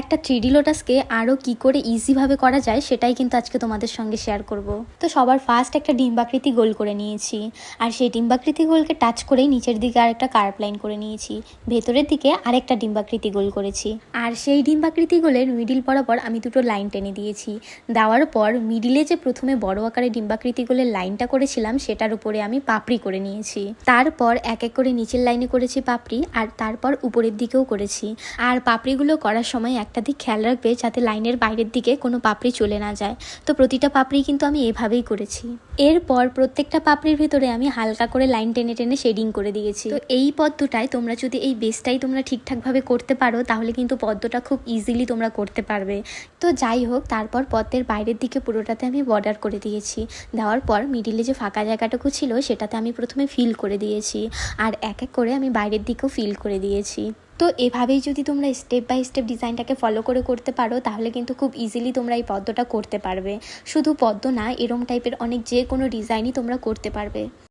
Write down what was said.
একটা 3D লোটাসকে আরও কী করে ইজিভাবে করা যায় সেটাই কিন্তু আজকে তোমাদের সঙ্গে শেয়ার করব। তো সবার ফার্স্ট একটা ডিম্বাকৃতি গোল করে নিয়েছি, আর সেই ডিম্বাকৃতি গোলকে টাচ করেই নিচের দিকে আরেকটা কার্ভ লাইন করে নিয়েছি, ভেতরের দিকে আরেকটা ডিম্বাকৃতি গোল করেছি, আর সেই ডিম্বাকৃতি গোলের মিডিল বরাবর আমি দুটো লাইন টেনে দিয়েছি। দেওয়ার পর মিডিলে যে প্রথমে বড় আকারে ডিম্বাকৃতি গোলের লাইনটা করেছিলাম সেটার উপরে আমি পাপড়ি করে নিয়েছি। তারপর এক এক করে নিচের লাইনে করেছি পাপড়ি, আর তারপর উপরের দিকেও করেছি। আর পাপড়িগুলো করার সময় একটা দিক খেয়াল রাখবে যাতে লাইনের বাইরের দিকে কোনো পাপড়ি চলে না যায়। তো প্রতিটা পাপড়ি কিন্তু আমি এভাবেই করেছি। এরপর প্রত্যেকটা পাপড়ির ভিতরে আমি হালকা করে লাইন টেনে টেনে শেডিং করে দিয়েছি। তো এই পদ্মটায় তোমরা যদি এই বেসটাই তোমরা ঠিকঠাকভাবে করতে পারো তাহলে কিন্তু পদ্মটা খুব ইজিলি তোমরা করতে পারবে। তো যাই হোক, তারপর পদ্মের বাইরের দিকে পুরোটাতে আমি বর্ডার করে দিয়েছি। দেওয়ার পর মিডিলে যে ফাঁকা জায়গাটুকু ছিল সেটাতে আমি প্রথমে ফিল করে দিয়েছি, আর এক এক করে আমি বাইরের দিকেও ফিল করে দিয়েছি। তো এভাবেই যদি তোমরা স্টেপ বাই স্টেপ ডিজাইনটাকে ফলো করে করতে পারো তাহলে কিন্তু খুব ইজিলি তোমরা এই পদ্মটা করতে পারবে। শুধু পদ্ম না, এরম টাইপের অনেক যে কোনো ডিজাইনই তোমরা করতে পারবে।